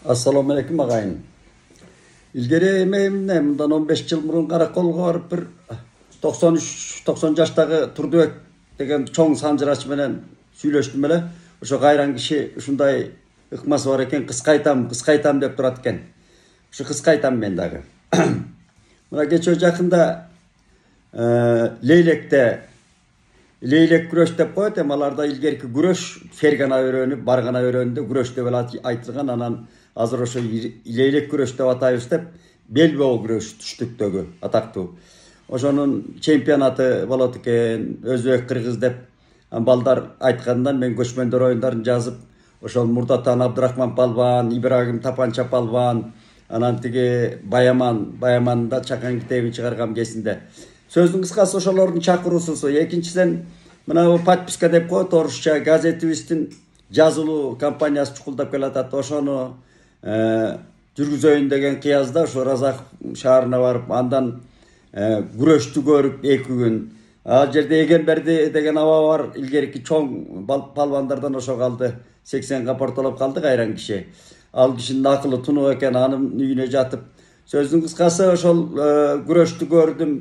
Assalamu alaikum agayın. İlgeri emeyimne bundan 15 yıl murun karakolga barıp bir 93-90 yaştagı Turdubek degen çoң sanjıraç menen süйлöştüm ele. Oşo gayran kişi uşunday ыкмасы бар экен, кыскайтам деп турат экен. Ушу кыскайтам мен дагы. Мына кече жакында Leylek güreş dep koyat hem alarda ilgerki güreş fergana öğrenip bargana öğrenди güreş dep aytılgan anan azır oşo leylek güreş dep atayız dep belbeo güreş düştüktөгү atактуу. Oşonun çempionatı bolot eken Özbek Kırgız dep balдар aytkandan men göçmөндөр oyundарын жазып ошол Мурдатан Абдырахман Палван, Ибрагим Тапанча Палван, анан тиги Баяманда чакан китебин чыгаргам кезинде. Сөздүн кыскасы ошолордун чакыруусу. Экинчиден мына подписка деп коет орусча газетибиздин жазылуу компаниясы чукулдап келатат. Ошону жүргүзөйүн деген кыязда ошо Разах шаарына барып, андан күрөштү көрүп 2 күн. Ал жерде Эгемберди деген аба бар, илгерки чоң палвандардан ошо калды. 80 портолоп калды кайран киши. Ал кишинин акылы тунук экен, анын үйүнө жатып. Сөздүн кыскасы ошол күрөштү көрдүм.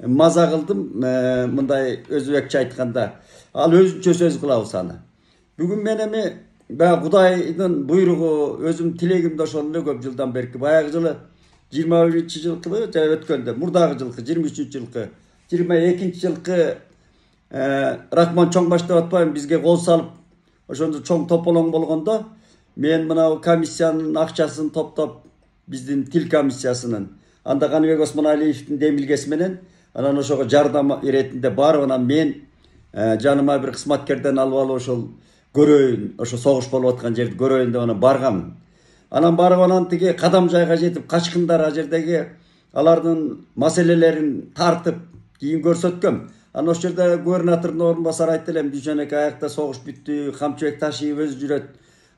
Maza kıldım, mınday özbekçe aytkanda. Al özünçe söz kılavuz аны. Bugün menemi Kuday'ın buyruğu, özüm tilegimde oşonlu köp жылдан berki. Bayağı жылы 21-ci жылkı ötkönde. Murdağı жылkı, 23-ci жылkı, 22-ci жылkı Rahman Çoңbaş'ta atmayın bizge kol salıp oşonda çoң topolong bolgonda men mına komissiyanın akçasını toptop bizdin til komissiyasının anda Ganibek Osmanaliевтин демилгеси менен анан ошого жардам иретинде барып анан мен жаныма бир кызматкерден алып алып ошол көрөйүн, ошо согуш болуп аткан жерди көрөйүн деп анан баргам. Анан барып анан тиги кадам жайга жетип качкындар а жердеги алардын маселелерин тартып кийин көрсөткөм. Анан ошол жерде губернатордун орун басары айтты элем, Дүйшөнөк аякта согуш бүттү, камчыбек ташыйып өзү жүрөт.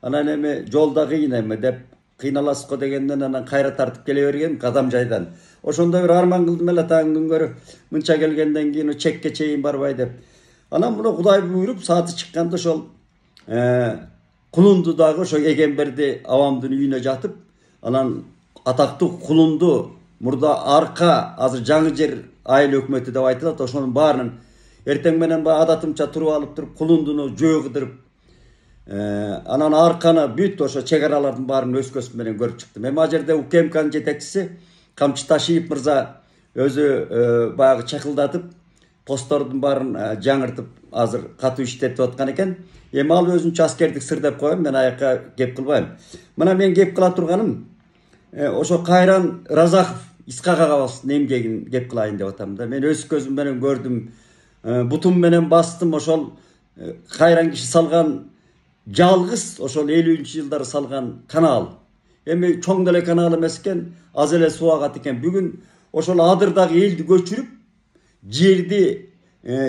Анан эми жолда кыйын эми деп кыйналасыз го дегенден анан кайра тартып келе берген кадам жайдан. Ошондой бир арман кылдым эле таң күнгөрү мынча келгенден кийин чекке чейин барбай деп. Анан муну Кудай буйруп сааты чыкканда ошол Кулунду дагы ошо Эгемберди абамдын үйүнө жатып, анан атактуу Кулунду мурда арка азыр жаңы жер айыл өкмөтү деп айтылат. Ошонун баарынын эртең менен адатымча туруп алып туруп Кулундуну жөө кыдырып анан арканы бүт ошо чек аралардын баарын өз көзүм менен көрүп чыктым. Эми ал жерде УКМКнын жетекчиси Камчы Ташиев мырза өзү баягы чакылдатып посттордун баарын жаңыртып азыр катуу иштетип аткан экен. Эми ал өзүнчө аскердик сыр деп коем, мен аякка кеп кылбайм. Мына мен кеп кыла турганым ошо Кайран Разахов Исхак агабыздын эмгегин кеп кылайын деп атам да. Мен өз көзүм менен көрдүм, бутум менен бастым. Ошол Кайран киши салган жалгыз ошол 50-жылдары салган канал. Эми чоң деле канал эмес экен, аз эле суу агат экен. Бүгүн ошол адырдагы элди көчүрүп, жерди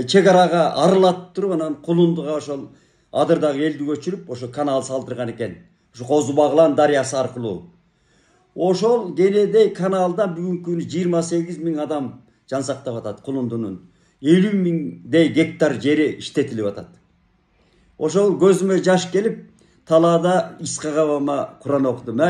чек арага арылатып туруп, анан Кулундуга ошол адырдагы элди көчүрүп, ошо канал салдырган экен. Ошо Козу Баглан дарыясы аркылуу. Ошол келедей каналдан бүгүнкү күнү 28 000 адам жан сактап атат. Кулундунун 50 000 гектар жери иштетилип атат. Ошол көзүмө жаш келип, талаада Исхак абама Куран окудум.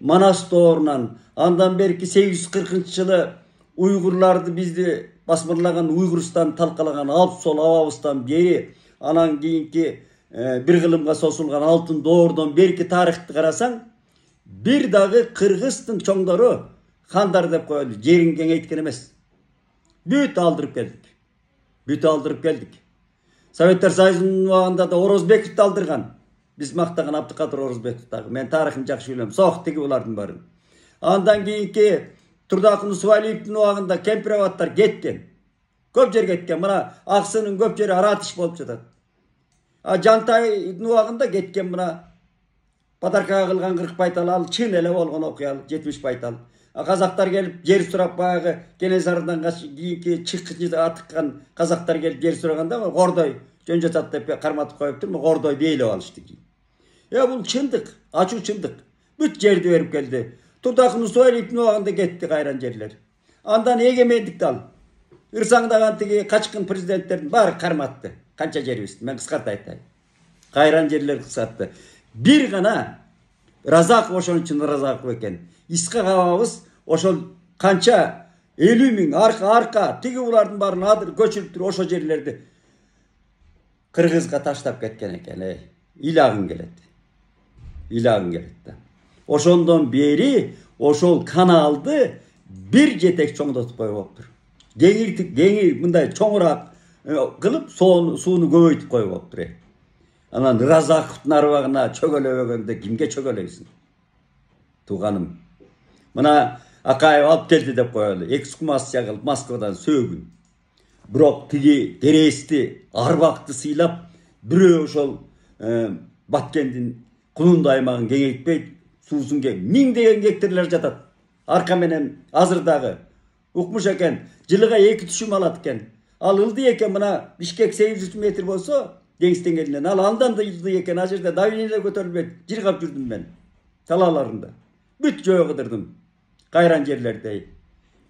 Манас тоорунан андан берки 840-жылы уйгурларды бизди басмырлаган Уйгурстан талкалаган алп сол абабыздан бери анан кийинки бир кылымга сосулган алтын доордон берки тарыхты карасаң, бир дагы кыргыздын чоңдору хандар деп коелу, жерин кеңейткен эмес. Бүт алдырып келдик. Советтер Союзунун убагында да Орозбековду алдырган. Биз мактаган Абдыкадыр Орозбеков дагы. Мен тарыхын жакшы билем. Сок тиги булардын баарын. Андан кийинки Турдакын Усубалиевдин убагында кемпирабаттар кеткен. Көп жер кеткен. Мына Аксынын көп жери аратыш болуп жатат. Жантайдын убагында кеткен мына Подаркага кылган 40 байтал ал чын эле болгон окуя, 70 байтал. Казактар келип жер сурап баягы Кенесарыдан кийинки чыккычы атыккан казактар келип жер сураганда Кордой жөн жатат деп карматып коюптур, Кордой бейлеп алышты. Бул чындык, ачуу чындык. Бүт жерди берип келди. Турдакын Усубалиевдин убагында кетти кайран жерлер. Андан эгемендикти ал. Ырсаңдаган тиги качкын президенттердин баары карматты. Канча жерибизди, мен кыскартып айтайын. Кайран жерлер кыскартты. Bir gana Razak ошон үчүн Разаков экен. Исхак абабыз ошол канча 50 миң арка тиги булардын баарын адыр көчүрүп туруп ошо жерлерди Кыргызга таштап кеткен экен. Илagın келет. Илagın келет да. Ошондон бери ошол каналды bir жетек чоңдотуп койгоптур. Деңир мындай чоңураак кылып сууну көбөйтүп койгоптур. Анан Разаковдун арбагына чөгөлөбөгөндө кимге чөгөлөйсүң? Тууганым. Мына Акаев алып келди деп коелу. Эксгумация кылып Москвадан сөөгүн. Бирок тиги терести, арбакты сыйлап, бирөө ошол Баткендин Кулунду аймагын кеңейтпей, суусун миңдеген гектарлар жатат. Арка менен азыр дагы укмуш экен, жылыга 2 түшүм алат экен. Ал ылдый экен, мына Бишкек 800 метр болсо, деңиз деңгээлинен ал андан да ылдый экен. А жерде давление көтөрүлбөйт. Жыргап жүрдүм мен талааларында. Бүт жөө кыдырдым. Кайран жерлерде.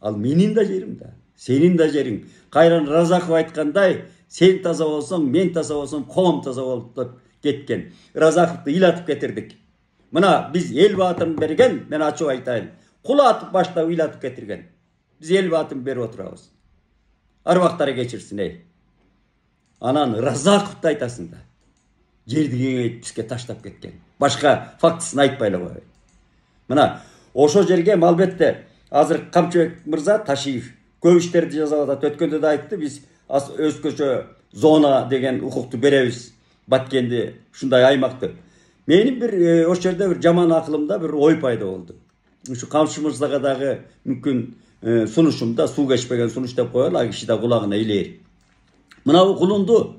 Ал менин да жерим да. Сенин да жериң. Кайран Разаков айткандай, сен таза болсоң, мен таза болсом, коом таза болот деп кеткен. Разаковду ыйлатып кетирдик. Мына биз эл баатырын берген, мен ачык айтайын. Кулатып баштап ыйлатып кетирген. Биз эл баатын берип отурабыз. Арбактары кечирсин. Анан Разаковду айтасың да. Жерди кеңейтип бизге таштап кеткен. Башка фактысын айтпай эле коёй. Мына ошо жерге албетте азыр Камчыбек мырза Ташиев көп иштерди жасап атат. Өткөндө да айтты, биз өзгөчө зона деген укукту беребиз. Баткенди ушундай аймакты. Менин бир ошол жерде бир жаман акылымда бир ой пайда болду. Ушу Камчы мырзага дагы мүмкүн сунушумда суу кечпеген сунуш деп коелу, ал киши да кулагына илейир. Мына Кулунду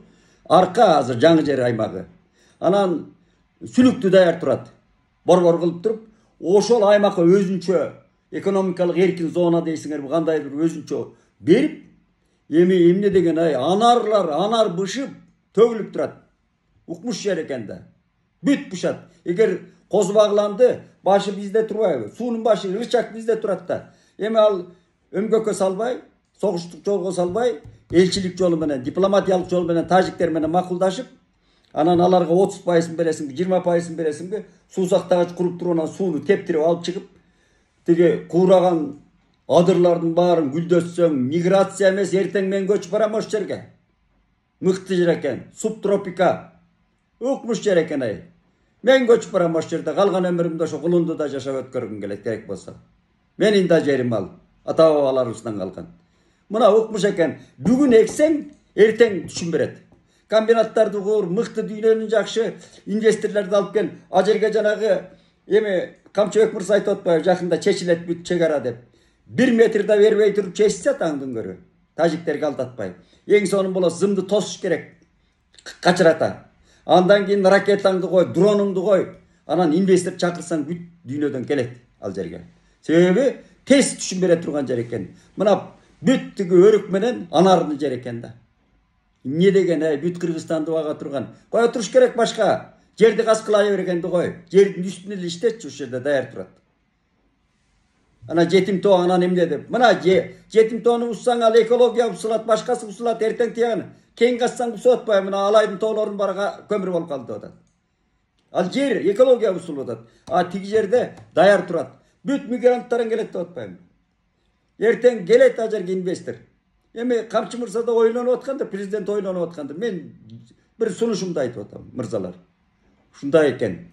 арка азыр жаңы жер аймагы. Анан сүлүктү даяр турат. Борбор кылып туруп, ошол аймакка өзүнчө экономикалык эркин зона дейсиңер, кандайдыр өзүнчө берип, эмне деген анар бышып төгүлүп турат. Укмуш жер экен да. Бүт бушат. Эгер Козу Багланды башы бизде турбайбы? Суунун башы Рычак бизде турат да. Эми ал өмгөккө салбай, согуштук жолго салбай, элчилик жолу менен, дипломатиялык жол менен тажиктер менен макулдашып, анан аларга 30% бересиңби, 20% бересиңби, суу сактагач куруп туруп, анан сууну тептирип алып чыгып, тиги куураган адырлардын баарын гүлдөтсөң, миграция эмес, эртең мен көчүп барам ош жерге. Мыкты жер экен, субтропика. Укмуш жер экен. Мен көчүп барам ош жерде, калган өмүрүмдө ошо Кулундуда жашап өткөргүм келет керек болсо. Менин да жерим ал, ата бабаларыбыздан калган. Мына укмуш экен, бүгүн эксең, эртең түшүм берет. Комбинаттарды кур, мыкты дүйнөнүн жакшы инвесторлорду алып кел. А жерге жанагы эми Камчыбек мырза айтып атпайбы, жакында чечилет бүт чек ара деп. 1 метр да бербей туруп чечсе таңдын көрө. Тажиктерге алдатпай. Эң сонун болот, зымды тосуш керек. Качырата. Андан кийин ракетаңды кой, дронуңду кой. Анан инвестор чакырсаң бүт дүйнөдөн келет ал жерге. Себеби тез түшүм бере турган жер экен. Мына бүт тиги өрүк менен анардын жер экен да. Эмне деген, бүт Кыргызстанды бага турган. Кое туруш керек башка. Жерди каскылай бергенди кой. Жердин үстүнө эле иштетчи, ушул жерде даяр турат. Ана жетим тоо анан эмне деп. Мына жетим тоону буссаң ал экология бусулат, башкасы бусулат, эртең тиягын. Кең кассаң бусуп атпайбы? Мына алайдын тоолордун бары көмүр болуп калды деп атат. Ал жер экология бусулуп атат. А тиги жерде даяр турат. Бүт мигранттар келет деп атпайбы? Эртең келет а жерге инвестор. Эми Камчы мырза да ойлонуп аткандыр, президент ойлонуп аткандыр. Мен бир сунушумду айтып атам, мырзалар. Ушундай экен.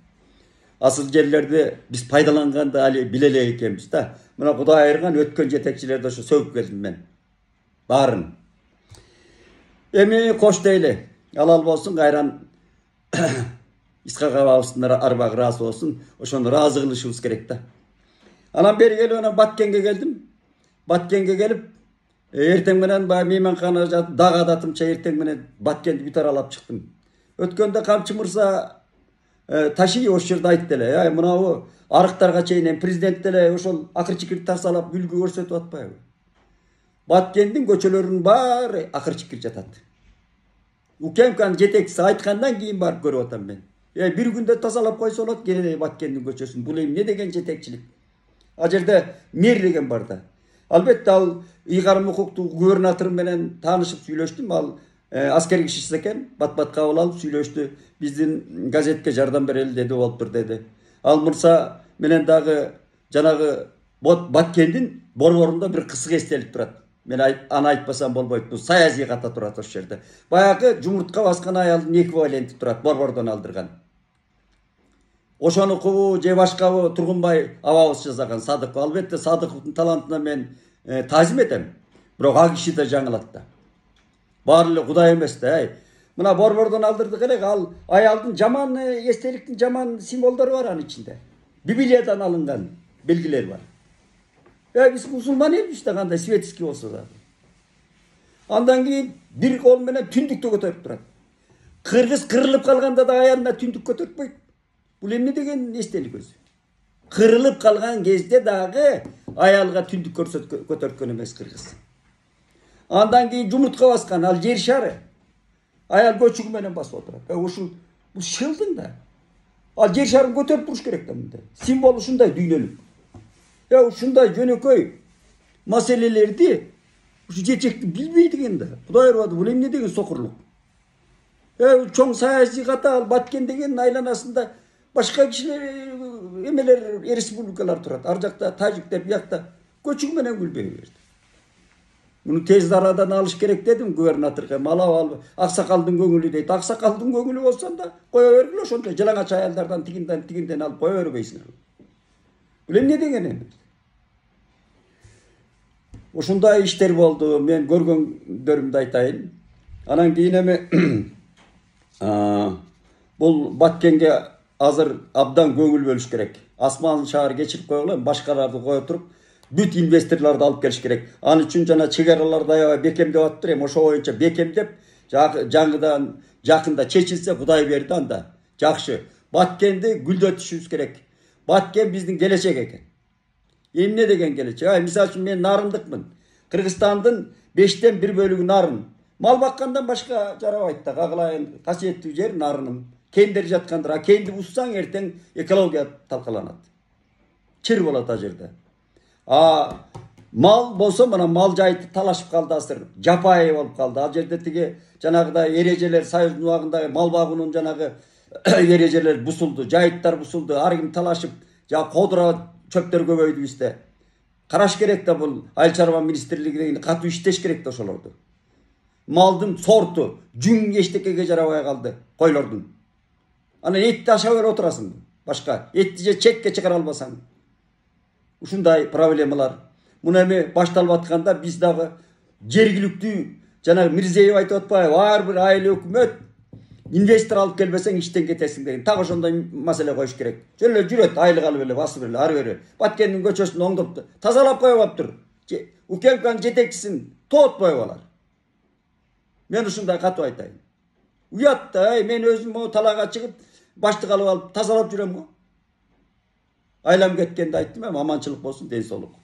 Асыл жерлерди биз пайдаланганды али биле элек экенбиз да. Мына Кудай айырган өткөн жетекчилерди ошо сөгүп келдим мен. Баарын. Эми кош дейли. Алал болсун, кайран Исхак абабыздын арбагы ыраазы болсун. Ошону ыраазы кылышыбыз керек да. Анан бери келип анан Баткенге келдим. Баткенге келип эртең менен баягы мейманканага жатып, дагы адатымча эртең менен Баткенди бүт аралап чыктым. Өткөндө Камчы мырза Ташиев ошол жерде айтты эле, мынабу арыктарга чейин президент деле ошол акыр-чикир тазалап үлгү көрсөтүп атпайбы? Баткендин көчөлөрүнүн баары акыр-чикир жатат. Укемканын жетекчиси айткандан кийин барып көрүп атам мен. Бир күндө тазалап койсо болот Баткендин көчөсүн. Бул эмне деген жетекчилик? А жерде мэр деген бар да. Албетте ал ыйгарым укуктуу губернатор менен таанышып сүйлөштүм. Ал аскер кишиси экен. Бат-бат кабыл алып сүйлөштү. Биздин газетке жардам берели деди, болуптур деди. Al Mursa menen dagı janagı Batkendin borborunda bir kısık estelik turat. Men ana aytpasam bolboyt. Bu Sayazi kata turat o yerde. Bayagı jumurtka baskan ayaldın ekвиваленти turat borbordan aldırgan. Oşonuku je başka Turgunbay ababız jazagan Sadık. Albatta Sadıkovдун talantına men tazim etem. Biroq a kişi de жаңылат da. Barlı Kuday emes de. Mına borbordan aldırdık elek al ayaldın jaman esteliktin jaman simbolları var anın içinde. Bibliyadan alıngan belgiler var. Ya biz musulman elim işte kanda Svetski olsa da. Andan keyin bir kol menen tündükte көтөрүп турат. Kırgız kırılıp kalganda da ayağında tündük көтөртпөйт. Bu emne degen estelik özü. Kırılıp kalgan kezde dagı ayalga tündük көтөрткөн эмес Kırgız. Andan keyin jumurtka baskan al jer şarı. Ayal göçügü menen basıp oturat. Uşu bu şıldın da. Al jer şarını көтөрүп turuş керек da mында. Simbol ушундай дүйнөлүк. Ya ушундай жөнөкөй маселелерди ушу чечекти билбейт экен да. Кудай ырбады бул эмне деген сокурлук. Чоң саясий ката ал Баткен деген айланасында башка кишилер эмелер республикалар турат. Ар жакта тажиктер, биякта көчүк менен күлбөй берди. Муну тез арадан алыш керек дедим губернаторго. Малап ал аксакалдын көңүлү дейт. Аксакалдын көңүлү болсо да кое бергиле ошондой жалаңач аялдардан тигинден алып кое бербейсиңер. Бул эмне деген эми? Ушундай иштер болду. Мен көргөндөрүмдү айтайын. Анан кийин эми бул Баткенге азыр абдан көңүл бөлүш керек. Асман шаар кечирип койгула, башкаларды кое туруп, бүт инвесторлорду алып келиш керек. Ал үчүн жана чек араларды аябай бекемдеп атыптыр. Эми ошо боюнча бекемдеп, жаңыдан жакында чечилсе Кудай берди анда. Жакшы. Баткенди гүлдөтүшүбүз керек. Баткен биздин келечек экен. Эмне деген келечек? Мисалы үчүн мен нарындыкмын. Кыргызстандын 5тен 1 бөлүгү нарын. Мал баккандан башка жарабайт да. Кагылайын касиеттүү жер нарыным. Кендер жаткандыр. Кенди буссаң эртең экология талкаланат. Чыр болот а жерде. Mal bolsa mana mal жайты талашып калды азыр. Жапайы болуп калды. Ал жерде тиги жанагыдай эрежелер Союздун убагында мал багуунун жанагы эрежелер бусулду, жайыттар бусулду. Ар ким талашып, кодура чөптөр көбөйдү бизде. Караш керек да бул айыл чарба министрлигинин катуу иштеш керек да ошолорду. Малдын сорту жүң эчтекеге жарабай калды койлордун. Анан этти ашап эле отурасың. Башка этти же чекке чыгара албасаң. Ушундай проблемалар. Муну эми башталып атканда биз дагы жергиликтүү жана Мирзиеев айтып атпайбы? Ар бир айыл өкмөт инвестор алып келбесең иштен кетесиң деген. Так ошондой маселе коюш керек. Жөн эле жүрөт айлык алып эле басып эле ары бери. Баткендин көчөсүн оңдоп тазалап коюп аптыр. Укелканын жетекчисин тоотпой алар. Мен ушундай катуу айтайын. Уят да, мен өзүм талаага чыгып баштык алып тазалап жүрөм го. Айлам кеткенде айттым, аманчылык болсун, ден соолук.